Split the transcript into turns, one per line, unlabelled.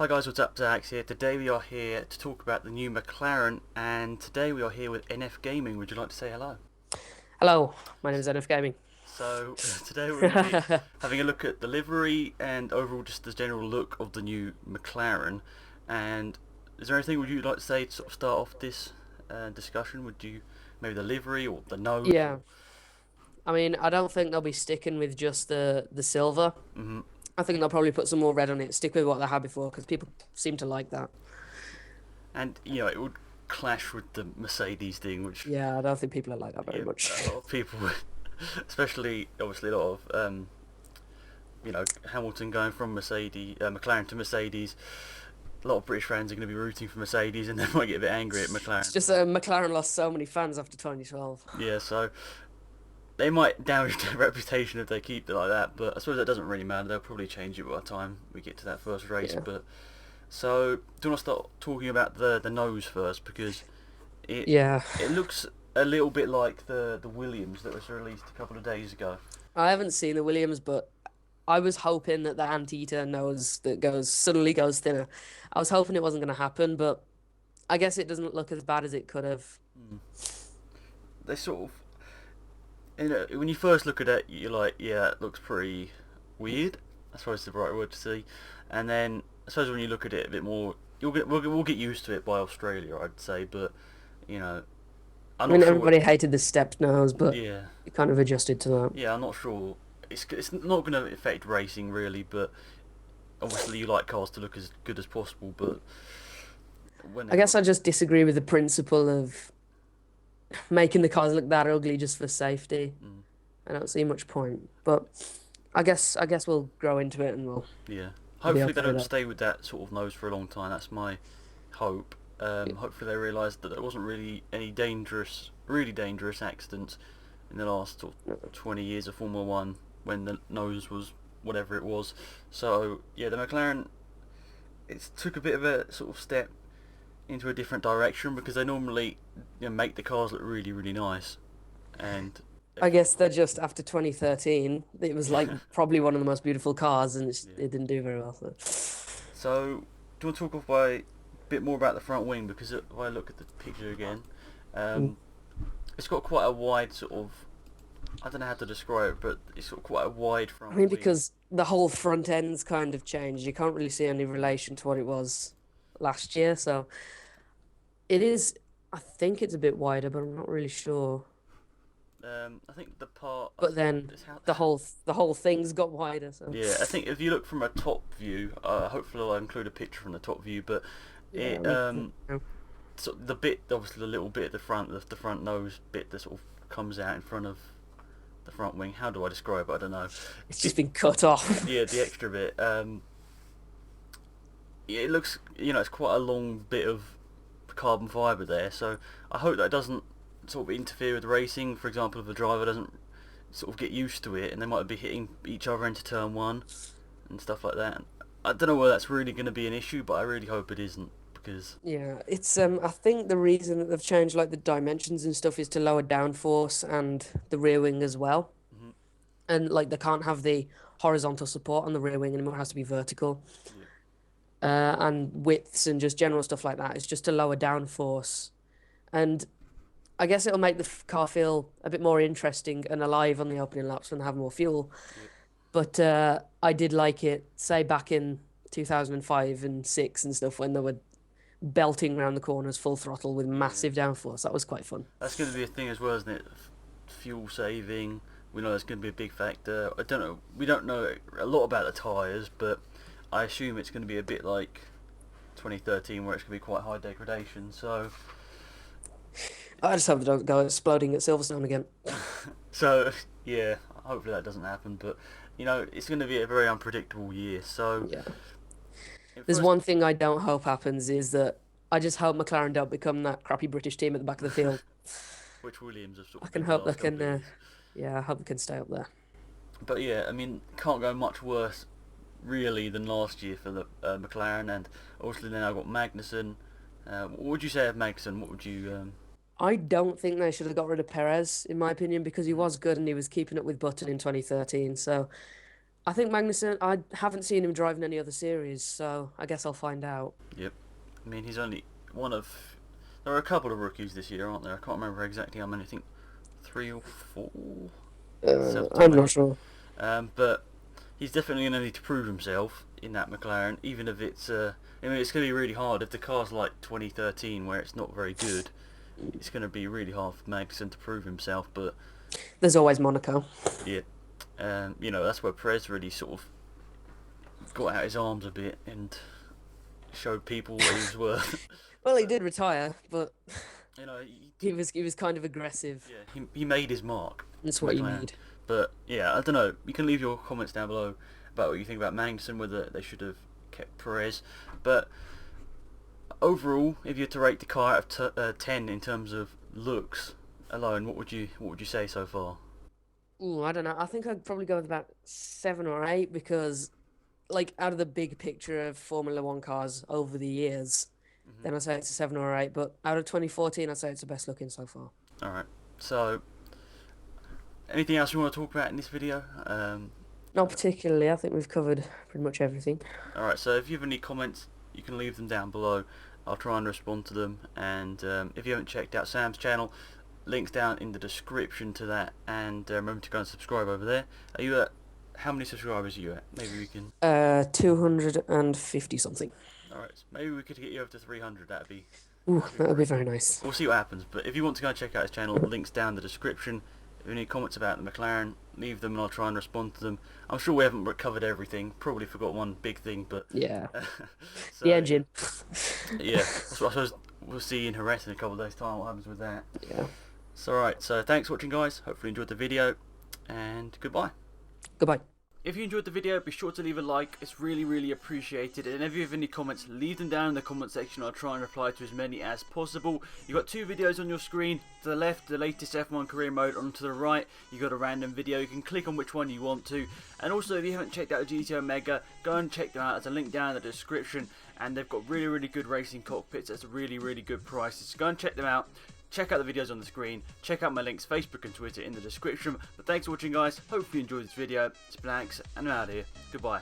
Hi guys, what's up? Zax here. Today we are here to talk about the new McLaren, and today we are here with NF Gaming. Would you like to say hello?
Hello, my name is NF Gaming.
So today we're going to be having a look at the livery and overall just the general look of the new McLaren. And is there anything would you like to say to sort of start off this discussion? Would you maybe the livery or the nose?
Yeah, I mean, I don't think they'll be sticking with just the silver.
Hmm.
I think they'll probably put some more red on it, stick with what they had before, because people seem to like that.
And it would clash with the Mercedes thing, which
Yeah, I don't think people are like that very
yeah,
much.
a lot of people would, especially obviously a lot of Hamilton going from Mercedes, McLaren to Mercedes. A lot of British fans are going to be rooting for Mercedes, and they might get a bit angry at
It's
McLaren.
just McLaren lost so many fans after 2012.
Yeah, so they might damage their reputation if they keep it like that. But I suppose that doesn't really matter. They'll probably change it by the time we get to that first race.
Yeah.
But so, do you want to start talking about the nose first because it
Yeah,
it looks a little bit like the Williams that was released a couple of days ago.
I haven't seen the Williams, but I was hoping that the anteater nose that goes suddenly goes thinner. I was hoping it wasn't going to happen, but I guess it doesn't look as bad as it could have.
Mm. They sort of when you first look at it, you're like, yeah, it looks pretty weird. I suppose is the right word to see. And then I suppose when you look at it a bit more, we'll get used to it by Australia, I'd say. But you know, I'm
I mean,
not sure.
everybody hated the stepped nose, but
Yeah,
it kind of adjusted to that.
yeah, I'm not sure. It's not going to affect racing really, but obviously you like cars to look as good as possible. But
I
whenever,
guess I just disagree with the principle of making the cars look that ugly just for safety.
mm,
I don't see much point. But I guess we'll grow into it and
yeah,
we'll be
hopefully they
okay with
don't
that.
stay with that sort of nose for a long time. That's my hope.
Yeah.
Hopefully they realise that there wasn't really any really dangerous accidents in the last sort of 20 years of Formula One when the nose was whatever it was. So yeah, the McLaren it took a bit of a sort of step into a different direction because they normally make the cars look really nice, and
I guess they're just after 2013, it was like probably one of the most beautiful cars and
yeah.
it didn't do very well. So.
So do you want to talk by a bit more about the front wing because if I look at the picture again,
Mm.
um, it's got quite a wide sort of I don't know how to describe it, but it's got quite a wide
I
front
mean,
wing.
because the whole front end's kind of changed. You can't really see any relation to what it was last year. So it is, I think it's a bit wider, but I'm not really sure.
I think the part
But then
is how
the whole thing's got wider. So
yeah, I think if you look from a top view, hopefully I'll include a picture from the top view, but
yeah,
it
no.
so the bit obviously the little bit at the front, the front nose bit that sort of comes out in front of the front wing. How do I describe it? I don't know.
It's
It
just been cut off.
yeah, the extra bit. Yeah, it looks it's quite a long bit of carbon fibre there. So I hope that doesn't sort of interfere with racing. For example, if the driver doesn't sort of get used to it, and they might be hitting each other into turn one and stuff like that. I don't know whether that's really going to be an issue, but I really hope it isn't because
Yeah, it's I think the reason that they've changed like the dimensions and stuff is to lower downforce and the rear wing as well.
mhm,
And like they can't have the horizontal support on the rear wing anymore, it has to be vertical.
yeah,
And widths and just general stuff like that. It's just to lower downforce. And I guess it'll make the car feel a bit more interesting and alive on the opening laps when they have more fuel.
yeah,
But I did like it, say back in 2005 and 6 and stuff when they were belting around the corners full throttle with
yeah.
massive downforce. That was quite fun.
That's going to be a thing as well, isn't it? Fuel saving. We know that's going to be a big factor. I don't know. We don't know a lot about the tyres, but I assume it's going to be a bit like 2013, where it's going to be quite high degradation. So,
I just hope they don't go exploding at Silverstone again.
so yeah. Hopefully that doesn't happen, but it's going to be a very unpredictable year. So,
Yeah.
at
There's
first,
one thing I don't hope happens is that I just hope McLaren don't become that crappy British team at the back of the field.
which Williams have sort
I
of
can
been the
hope they
last
can,
couple of years.
yeah, I hope they can stay up there.
But yeah, I mean, can't go much worse really than last year for the McLaren, and obviously then I got Magnussen. What would you say of Magnussen? What would you?
I don't think they should have got rid of Perez, in my opinion, because he
Mm,
was good and he was keeping up with Button in 2013. So I think Magnussen, I haven't seen him drive in any other series, so I guess I'll find out.
Yep. I mean, he's only one of. There are a couple of rookies this year, aren't there? I can't remember exactly how many. I think 3 or 4. It's off the top of
I'm
my
not
head.
sure.
But he's definitely going to need to prove himself in that McLaren, even if it's. I mean, it's going to be really hard if the car's like 2013, where it's not very good. It's going to be really hard for Magnussen to prove himself. But
There's always Monaco.
yeah, you know, that's where Perez really sort of got out his arms a bit and showed people what he was worth.
Well, he
but
did retire, but
you know,
he was kind of aggressive.
yeah, he made his mark
That's
for
what you
McLaren.
need.
But yeah, I don't know. You can leave your comments down below about what you think about Magnussen, whether they should have kept Perez. But overall, if you had to rate the car out of 10 in terms of looks alone, what would you say so far?
Ooh, I don't know. I think I'd probably go with about 7 or 8 because, like, out of the big picture of Formula One cars over the years,
Hmm.
then I'd say it's a 7 or 8. But out of 2014, I'd say it's the best looking so far.
All right. So, anything else you want to talk about in this video?
Not particularly. I think we've covered pretty much everything.
Alright, so if you have any comments, you can leave them down below. I'll try and respond to them. And if you haven't checked out Sam's channel, links down in the description to that. And remember to go and subscribe over there. Are you at, how many subscribers are you at? Maybe we can,
250 something.
alright, maybe we could get you over to 300.
Ooh,
That'd be
that would be
great.
very nice.
We'll see what happens. But if you want to go and check out his channel, links down in the description. If you have any comments about the McLaren, leave them and I'll try and respond to them. I'm sure we haven't covered everything. Probably forgot one big thing, but
Yeah.
so
The engine.
yeah, so I suppose we'll see in Jerez in a couple of days' time what happens with that.
Yeah.
So alright, so thanks for watching guys. Hopefully you enjoyed the video and goodbye.
Goodbye.
If you enjoyed the video, be sure to leave a like. It's really appreciated. And if you have any comments, leave them down in the comment section. I'll try and reply to as many as possible. You've got 2 videos on your screen. To the left, the latest F1 career mode. On to the right, you've got a random video. You can click on which one you want to. And also, if you haven't checked out the GT Omega, go and check them out. There's a link down in the description. And they've got really good racing cockpits at really good prices. So go and check them out. Check out the videos on the screen, check out my links, Facebook and Twitter in the description. But thanks for watching guys, hopefully you enjoyed this video. It's Blanks and I'm out of here. Goodbye.